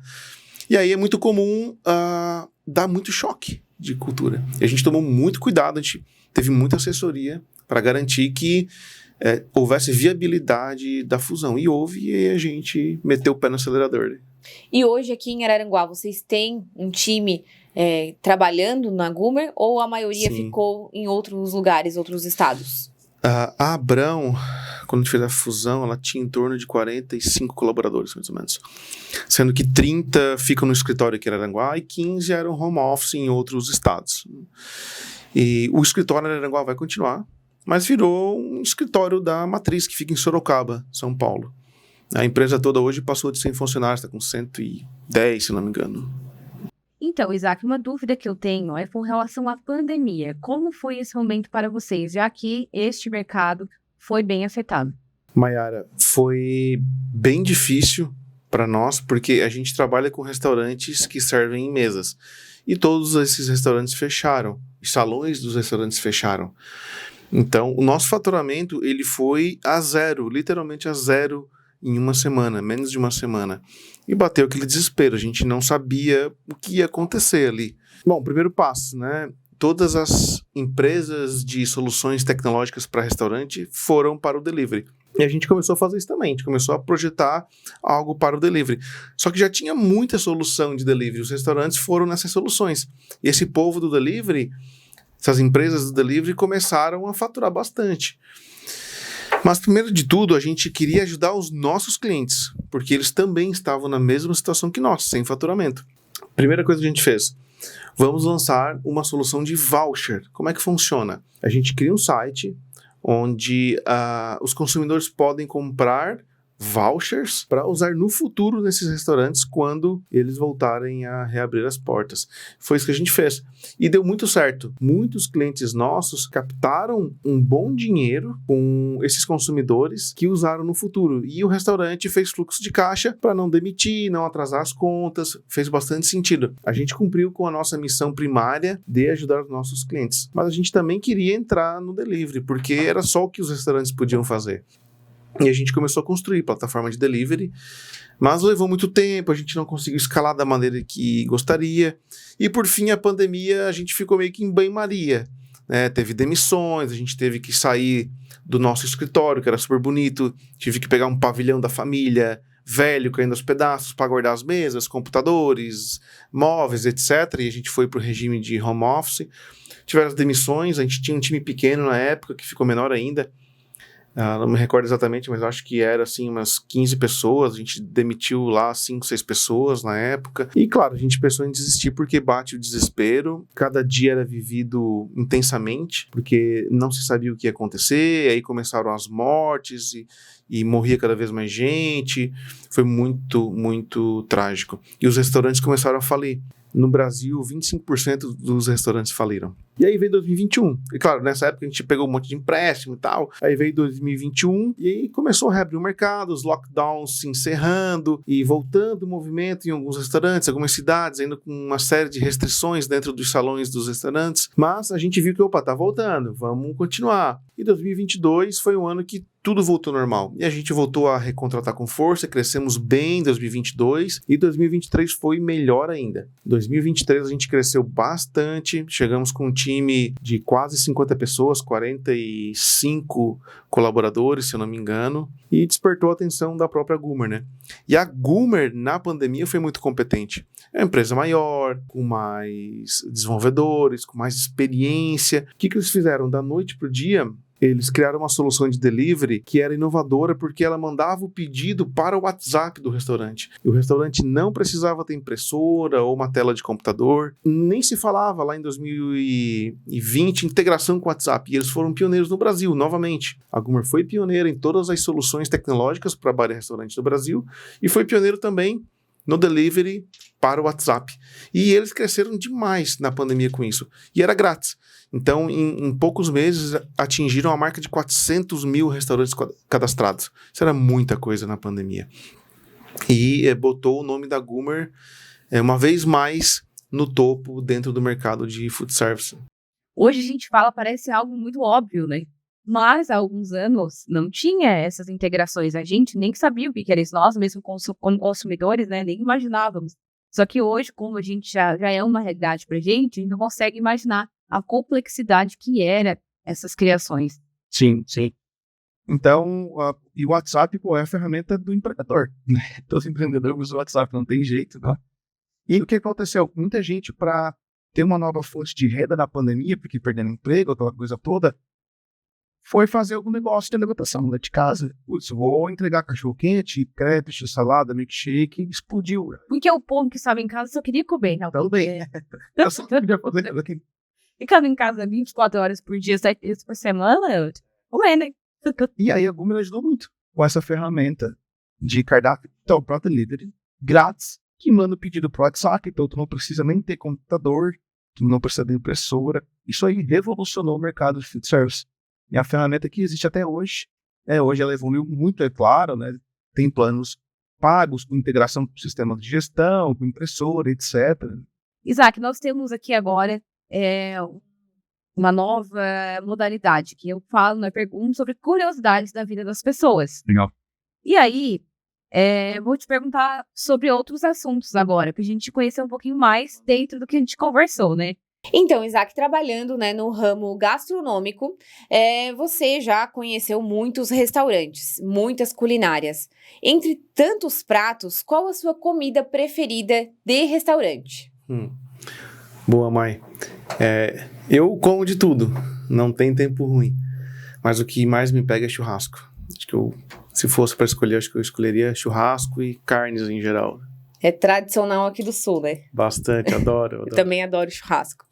E aí é muito comum dar muito choque de cultura. E a gente tomou muito cuidado. A gente teve muita assessoria para garantir que houvesse viabilidade da fusão. E houve, e aí a gente meteu o pé no acelerador. Né? E hoje aqui em Araranguá, vocês têm um time trabalhando na Gumer ou a maioria Sim. ficou em outros lugares, outros estados? A Abrão, quando a gente fez a fusão, ela tinha em torno de 45 colaboradores, mais ou menos. Sendo que 30 ficam no escritório aqui em Araranguá e 15 eram home office em outros estados. E o escritório em Araranguá vai continuar, mas virou um escritório da matriz que fica em Sorocaba, São Paulo. A empresa toda hoje passou de 100 funcionários, está com 110, se não me engano. Então, Isaac, uma dúvida que eu tenho é com relação à pandemia. Como foi esse momento para vocês, já que este mercado foi bem afetado? Maiara, foi bem difícil para nós, porque a gente trabalha com restaurantes que servem em mesas. E todos esses restaurantes fecharam. Os salões dos restaurantes fecharam. Então, o nosso faturamento ele foi a zero, literalmente a zero em uma semana, menos de uma semana. E bateu aquele desespero, a gente não sabia o que ia acontecer ali. Bom, primeiro passo, né? Todas as empresas de soluções tecnológicas para restaurante foram para o delivery. E a gente começou a fazer isso também, a gente começou a projetar algo para o delivery. Só que já tinha muita solução de delivery, os restaurantes foram nessas soluções. E esse povo do delivery, essas empresas do delivery começaram a faturar bastante. Mas, primeiro de tudo, a gente queria ajudar os nossos clientes, porque eles também estavam na mesma situação que nós, sem faturamento. Primeira coisa que a gente fez, vamos lançar uma solução de voucher. Como é que funciona? A gente cria um site onde os consumidores podem comprar vouchers para usar no futuro nesses restaurantes quando eles voltarem a reabrir as portas. Foi isso que a gente fez. E deu muito certo. Muitos clientes nossos captaram um bom dinheiro com esses consumidores que usaram no futuro. E o restaurante fez fluxo de caixa para não demitir, não atrasar as contas. Fez bastante sentido. A gente cumpriu com a nossa missão primária de ajudar os nossos clientes. Mas a gente também queria entrar no delivery, porque era só o que os restaurantes podiam fazer. E a gente começou a construir plataforma de delivery, mas levou muito tempo, a gente não conseguiu escalar da maneira que gostaria. E por fim, a pandemia, a gente ficou meio que em banho-maria, né? Teve demissões, a gente teve que sair do nosso escritório, que era super bonito, tive que pegar um pavilhão da família, velho, caindo aos pedaços, para guardar as mesas, computadores, móveis, etc. E a gente foi para o regime de home office. Tiveram as demissões, a gente tinha um time pequeno na época, que ficou menor ainda. Não me recordo exatamente, mas eu acho que era assim umas 15 pessoas, a gente demitiu lá 5, 6 pessoas na época. E claro, a gente pensou em desistir porque bate o desespero, cada dia era vivido intensamente, porque não se sabia o que ia acontecer, aí começaram as mortes e morria cada vez mais gente, foi muito, muito trágico. E os restaurantes começaram a falir. No Brasil, 25% dos restaurantes faliram. E aí veio 2021. E claro, nessa época a gente pegou um monte de empréstimo e tal. Aí veio 2021 e aí começou a reabrir o mercado, os lockdowns se encerrando e voltando o movimento em alguns restaurantes, algumas cidades, ainda com uma série de restrições dentro dos salões dos restaurantes. Mas a gente viu que, opa, tá voltando, vamos continuar. E 2022 foi um ano que tudo voltou ao normal. E a gente voltou a recontratar com força, crescemos bem em 2022 e 2023 foi melhor ainda. Em 2023 a gente cresceu bastante, chegamos com um time de quase 50 pessoas, 45 colaboradores, se eu não me engano, e despertou a atenção da própria Goomer, né? E a Goomer, na pandemia, foi muito competente. É uma empresa maior, com mais desenvolvedores, com mais experiência. O que eles fizeram? Da noite para o dia, eles criaram uma solução de delivery que era inovadora porque ela mandava o pedido para o WhatsApp do restaurante. E o restaurante não precisava ter impressora ou uma tela de computador. Nem se falava lá em 2020 integração com o WhatsApp. E eles foram pioneiros no Brasil, novamente. A Goomer foi pioneira em todas as soluções tecnológicas para bar e restaurante no Brasil e foi pioneiro também no delivery para o WhatsApp. E eles cresceram demais na pandemia com isso. E era grátis. Então, em poucos meses, atingiram a marca de 400 mil restaurantes cadastrados. Isso era muita coisa na pandemia. E botou o nome da Goomer uma vez mais no topo dentro do mercado de food service. Hoje a gente fala, parece algo muito óbvio, né? Mas há alguns anos não tinha essas integrações. A gente nem sabia o que era isso. Nós mesmo como consumidores, né, nem imaginávamos. Só que hoje, como a gente já é uma realidade pra gente, a gente não consegue imaginar a complexidade que era essas criações. Sim, sim. Então, e o WhatsApp, é a ferramenta do empreendedor, né? Todo empreendedor usa o WhatsApp, não tem jeito, né? E o que aconteceu? Muita gente, para ter uma nova fonte de renda na pandemia, porque perdendo emprego, aquela coisa toda, foi fazer algum negócio de alimentação lá de casa. Putz, vou entregar cachorro-quente, crepe, salada, milkshake, explodiu. Porque o povo que estava em casa só queria comer. Não, também. Eu só queria fazer aqui. Ficando em casa 24 horas por dia, 7 dias por semana, comer, né? E aí a Goomer ajudou muito com essa ferramenta de cardápio, então, para delivery, grátis, que manda o pedido pro WhatsApp, então tu não precisa nem ter computador, tu não precisa de impressora. Isso aí revolucionou o mercado de food service. E a ferramenta que existe até hoje, hoje ela evoluiu muito, é claro, né? Tem planos pagos com integração com sistemas de gestão, com impressora, etc. Isaac, nós temos aqui agora uma nova modalidade, que eu falo na pergunta sobre curiosidades da vida das pessoas. Legal. E aí, Vou te perguntar sobre outros assuntos agora, pra gente conhecer um pouquinho mais dentro do que a gente conversou, né? Então, Isaac, trabalhando, né, no ramo gastronômico, você já conheceu muitos restaurantes, muitas culinárias. Entre tantos pratos, qual a sua comida preferida de restaurante? Boa, Mai. Eu como de tudo, não tem tempo ruim. Mas o que mais me pega é churrasco. Acho que se fosse para escolher, acho que eu escolheria churrasco e carnes em geral. É tradicional aqui do Sul, né? Bastante, adoro. Eu também adoro churrasco.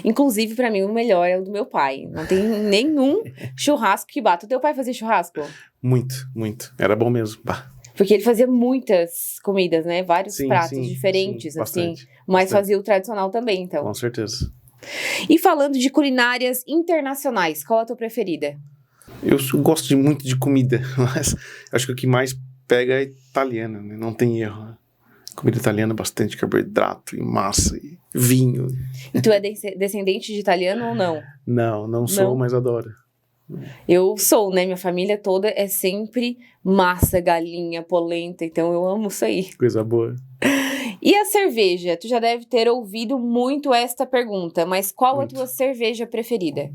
Inclusive, pra mim, o melhor é o do meu pai. Não tem nenhum churrasco que bata. O teu pai fazia churrasco? Muito, muito. Era bom mesmo. Bah. Porque ele fazia muitas comidas, né? Vários pratos sim, diferentes, sim, assim. bastante, Mas bastante. fazia o tradicional também, então. Com certeza. E falando de culinárias internacionais, qual a tua preferida? Eu gosto muito de comida, mas acho que o que mais pega é italiana, né? Não tem erro. Né? Comida italiana, bastante carboidrato e massa e vinho. E tu é descendente de italiano ou não? Não sou, Não. mas adoro. Eu sou, né? Minha família toda é sempre massa, galinha, polenta, então eu amo isso aí. Coisa boa. E a cerveja? Tu já deve ter ouvido muito esta pergunta, mas qual a tua cerveja preferida?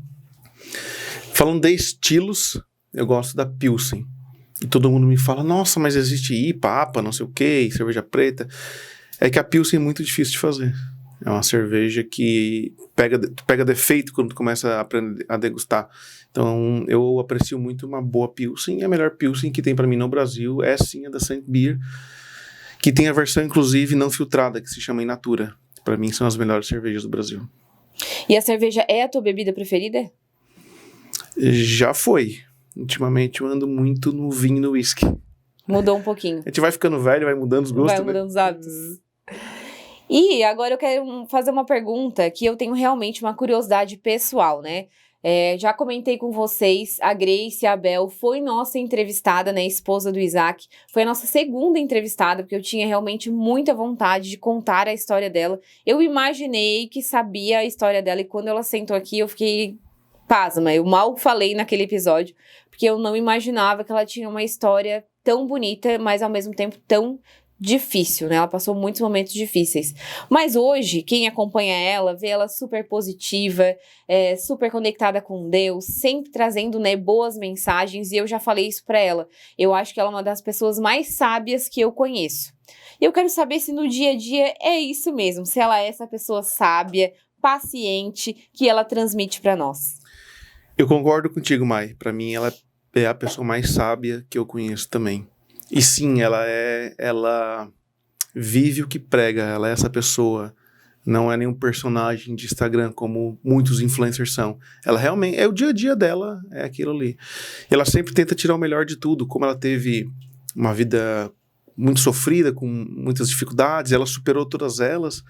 Falando de estilos, eu gosto da Pilsen. E todo mundo me fala, nossa, mas existe IPA, APA, não sei o quê, cerveja preta. É que a Pilsen é muito difícil de fazer. É uma cerveja que pega defeito quando tu começa a aprender a degustar. Então, eu aprecio muito uma boa Pilsen. E a melhor Pilsen que tem pra mim no Brasil é sim a da Saint Beer, que tem a versão, inclusive, não filtrada, que se chama In Natura. Pra mim, são as melhores cervejas do Brasil. E a cerveja é a tua bebida preferida? Já foi. Ultimamente eu ando muito no vinho e no whisky. Mudou um pouquinho. A gente vai ficando velho, vai mudando os gostos. Vai mudando os hábitos. E agora eu quero fazer uma pergunta que eu tenho realmente uma curiosidade pessoal, né? Já comentei com vocês, a Grace Abel foi nossa entrevistada, né? Esposa do Isaac. Foi a nossa segunda entrevistada, porque eu tinha realmente muita vontade de contar a história dela. Eu imaginei que sabia a história dela e quando ela sentou aqui eu fiquei pasma. Eu mal falei naquele episódio, porque eu não imaginava que ela tinha uma história tão bonita, mas ao mesmo tempo tão difícil, né? Ela passou muitos momentos difíceis. Mas hoje, quem acompanha ela, vê ela super positiva, super conectada com Deus, sempre trazendo, né, boas mensagens, e eu já falei isso pra ela. Eu acho que ela é uma das pessoas mais sábias que eu conheço. E eu quero saber se no dia a dia é isso mesmo, se ela é essa pessoa sábia, paciente, que ela transmite pra nós. Eu concordo contigo, Mai. Pra mim, ela é a pessoa mais sábia que eu conheço também. E sim, ela vive o que prega. Ela é essa pessoa. Não é nenhum personagem de Instagram, como muitos influencers são. Ela realmente, é o dia a dia dela, é aquilo ali. E ela sempre tenta tirar o melhor de tudo. Como ela teve uma vida muito sofrida, com muitas dificuldades, ela superou todas elas.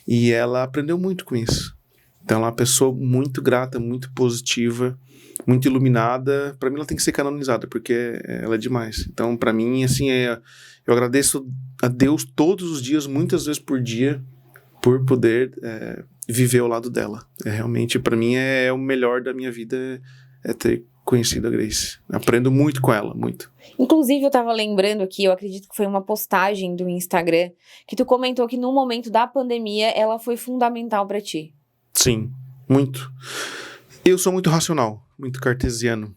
E ela aprendeu muito com isso. Então ela é uma pessoa muito grata, muito positiva, muito iluminada. Pra mim ela tem que ser canonizada, porque ela é demais. Então pra mim, assim, eu agradeço a Deus todos os dias, muitas vezes por dia, por poder viver ao lado dela. Realmente, pra mim, o melhor da minha vida é ter conhecido a Grace. Aprendo muito com ela, muito. Inclusive, eu tava lembrando aqui, eu acredito que foi uma postagem do Instagram, que tu comentou que no momento da pandemia, ela foi fundamental pra ti. Sim, muito. Eu sou muito racional, muito cartesiano.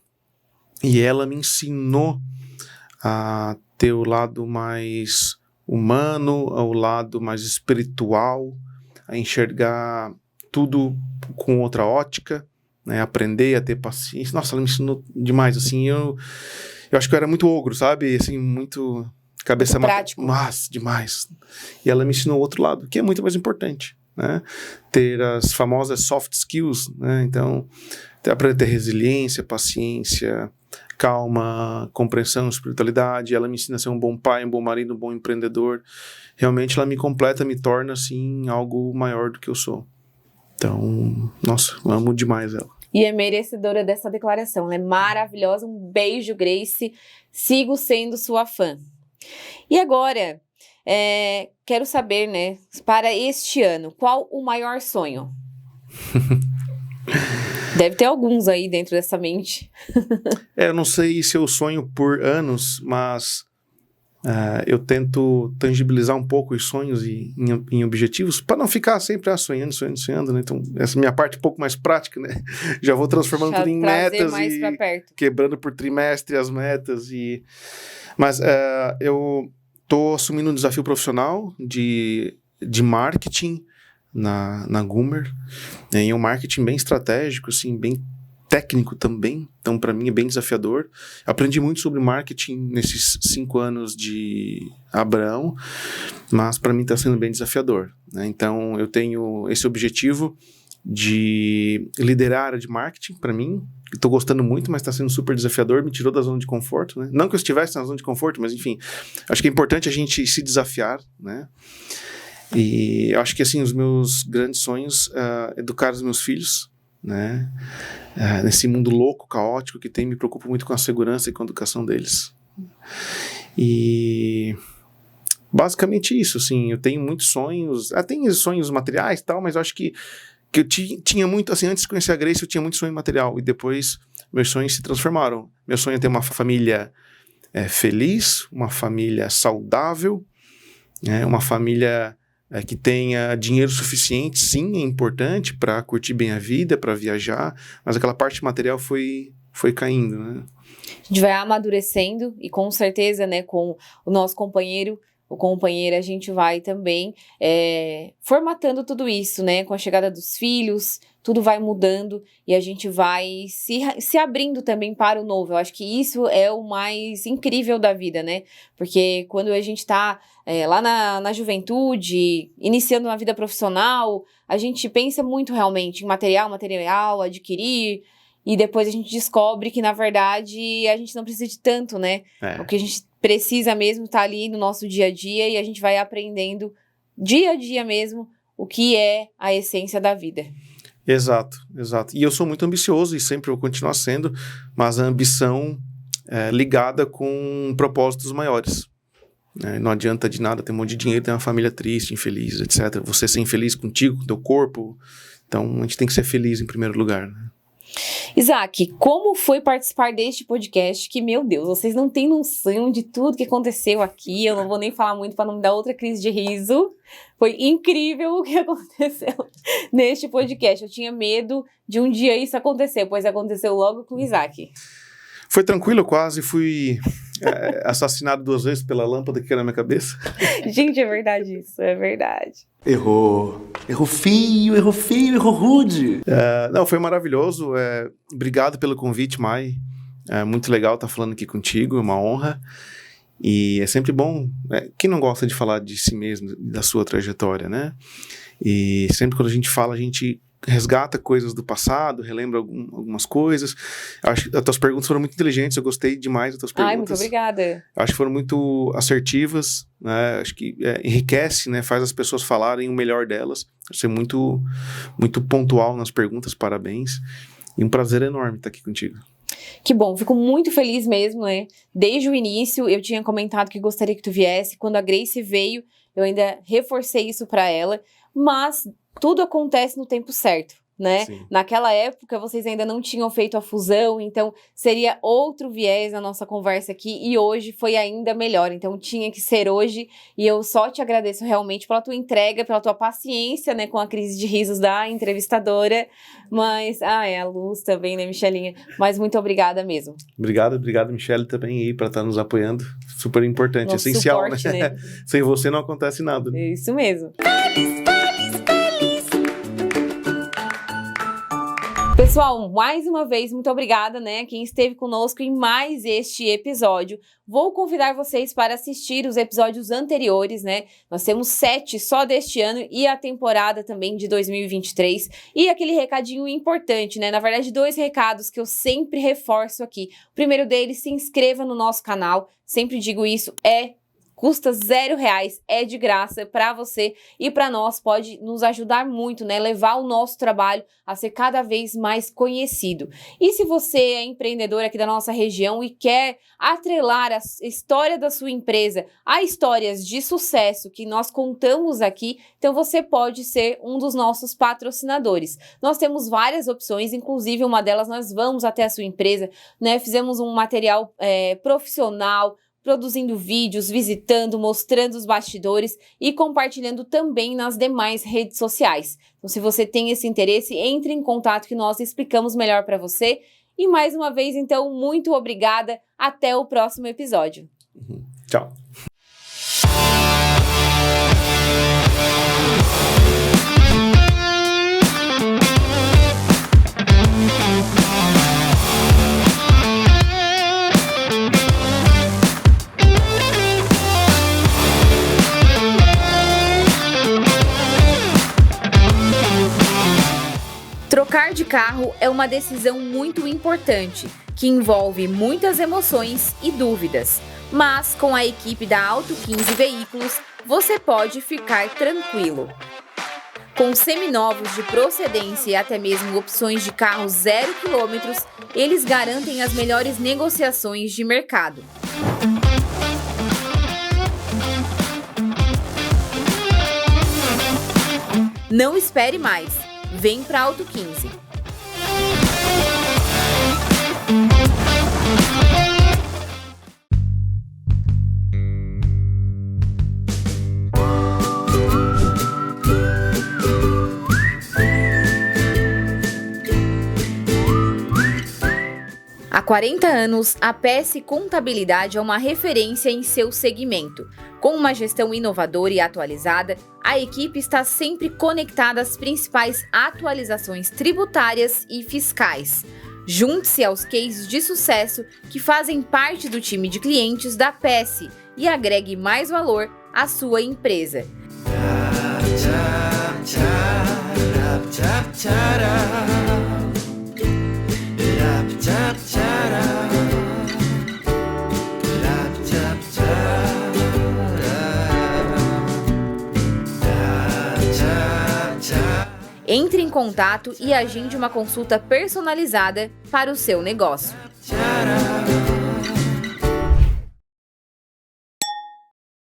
E ela me ensinou a ter o lado mais humano, o lado mais espiritual, a enxergar tudo com outra ótica, né? Aprender a ter paciência. Nossa, ela me ensinou demais, assim, eu acho que eu era muito ogro, sabe? Assim, muito cabeça prático. Mas demais. E ela me ensinou o outro lado, que é muito mais importante, né? Ter as famosas soft skills, né? Então, aprender a ter resiliência, paciência, calma, compreensão, espiritualidade. Ela me ensina a ser um bom pai, um bom marido, um bom empreendedor. Realmente ela me completa, me torna, assim, algo maior do que eu sou. Então, nossa, eu amo demais ela. E é merecedora dessa declaração. Ela é maravilhosa. Um beijo, Grace. Sigo sendo sua fã. E agora, quero saber, né, para este ano, qual o maior sonho? Deve ter alguns aí dentro dessa mente. Eu não sei se eu sonho por anos, mas Eu tento tangibilizar um pouco os sonhos em objetivos, para não ficar sempre sonhando, né? Então, essa é a minha parte um pouco mais prática, né? Já vou transformando tudo em metas mais pra perto. Quebrando por trimestre as metas. Mas eu estou assumindo um desafio profissional de marketing na Goomer, em um marketing bem estratégico, assim, bem técnico também, então para mim é bem desafiador. Aprendi muito sobre marketing nesses 5 anos de Abraão, mas para mim está sendo bem desafiador, né? Então eu tenho esse objetivo de liderar a área de marketing para mim. Estou gostando muito, mas está sendo super desafiador, me tirou da zona de conforto, né? Não que eu estivesse na zona de conforto, mas enfim, acho que é importante a gente se desafiar, né? E eu acho que assim, os meus grandes sonhos educar os meus filhos, né? Nesse mundo louco, caótico que tem, me preocupo muito com a segurança e com a educação deles. E basicamente isso, assim, eu tenho muitos sonhos, tenho sonhos materiais e tal, mas eu acho que eu tinha muito, assim, antes de conhecer a Grace eu tinha muito sonho material, e depois meus sonhos se transformaram. Meu sonho é ter uma família feliz, uma família saudável, uma família que tenha dinheiro suficiente. Sim, é importante para curtir bem a vida, para viajar, mas aquela parte material foi caindo, né? A gente vai amadurecendo e com certeza, né, com o nosso companheiro ou companheira, a gente vai também formatando tudo isso, né, com a chegada dos filhos, tudo vai mudando e a gente vai se abrindo também para o novo. Eu acho que isso é o mais incrível da vida, né? Porque quando a gente tá lá na juventude, iniciando na vida profissional, a gente pensa muito realmente em material, adquirir, e depois a gente descobre que, na verdade, a gente não precisa de tanto, né? O que a gente precisa mesmo tá ali no nosso dia a dia e a gente vai aprendendo dia a dia mesmo o que é a essência da vida. Exato. E eu sou muito ambicioso e sempre vou continuar sendo, mas a ambição ligada com propósitos maiores. Não adianta de nada ter um monte de dinheiro, ter uma família triste, infeliz, etc. Você ser infeliz contigo, com teu corpo. Então, a gente tem que ser feliz em primeiro lugar, né? Isaac, como foi participar deste podcast? Que, meu Deus, vocês não têm noção de tudo que aconteceu aqui. Eu não vou nem falar muito para não me dar outra crise de riso. Foi incrível o que aconteceu neste podcast. Eu tinha medo de um dia isso acontecer, pois aconteceu logo com o Isaac. Foi tranquilo, eu quase fui assassinado 2 vezes pela lâmpada que caiu na minha cabeça. Gente, é verdade isso, é verdade. Errou feio, errou rude. Não, foi maravilhoso. Obrigado pelo convite, Mai. É muito legal estar falando aqui contigo, é uma honra. E é sempre bom, quem não gosta de falar de si mesmo, da sua trajetória, né? E sempre quando a gente fala, a gente resgata coisas do passado, relembra algumas coisas. Acho que as tuas perguntas foram muito inteligentes, eu gostei demais das tuas perguntas. Ai, muito obrigada. Acho que foram muito assertivas, né? Acho que enriquece, né? Faz as pessoas falarem o melhor delas. Você é muito, muito pontual nas perguntas, parabéns. E um prazer enorme estar aqui contigo. Que bom, fico muito feliz mesmo, né? Desde o início eu tinha comentado que gostaria que tu viesse. Quando a Grace veio, eu ainda reforcei isso pra ela. Mas tudo acontece no tempo certo, né? Sim. Naquela época, vocês ainda não tinham feito a fusão, então seria outro viés na nossa conversa aqui, e hoje foi ainda melhor, então tinha que ser hoje, e eu só te agradeço realmente pela tua entrega, pela tua paciência, né, com a crise de risos da entrevistadora, mas, a Luz também, né, Michelinha? Mas muito obrigada mesmo. Obrigado, Michele, também aí, para estar nos apoiando, super importante, Nosso essencial, suporte, né? Sem você não acontece nada. É isso mesmo. Pessoal, mais uma vez, muito obrigada, né, quem esteve conosco em mais este episódio. Vou convidar vocês para assistir os episódios anteriores, né? Nós temos 7 só deste ano e a temporada também de 2023. E aquele recadinho importante, né? Na verdade, 2 recados que eu sempre reforço aqui. O primeiro deles, se inscreva no nosso canal. Sempre digo isso, custa R$0, é de graça para você e para nós, pode nos ajudar muito, né? Levar o nosso trabalho a ser cada vez mais conhecido. E se você é empreendedor aqui da nossa região e quer atrelar a história da sua empresa a histórias de sucesso que nós contamos aqui, então você pode ser um dos nossos patrocinadores. Nós temos várias opções, inclusive uma delas nós vamos até a sua empresa, né? Fizemos um material profissional, produzindo vídeos, visitando, mostrando os bastidores e compartilhando também nas demais redes sociais. Então, se você tem esse interesse, entre em contato que nós explicamos melhor para você. E mais uma vez, então, muito obrigada. Até o próximo episódio. Tchau. Trocar de carro é uma decisão muito importante, que envolve muitas emoções e dúvidas. Mas com a equipe da Auto 15 Veículos, você pode ficar tranquilo. Com seminovos de procedência e até mesmo opções de carro 0 km, eles garantem as melhores negociações de mercado. Não espere mais. Vem para Auto 15. Há 40 anos, a PS Contabilidade é uma referência em seu segmento. Com uma gestão inovadora e atualizada, a equipe está sempre conectada às principais atualizações tributárias e fiscais. Junte-se aos cases de sucesso que fazem parte do time de clientes da PS e agregue mais valor à sua empresa. Entre em contato e agende uma consulta personalizada para o seu negócio.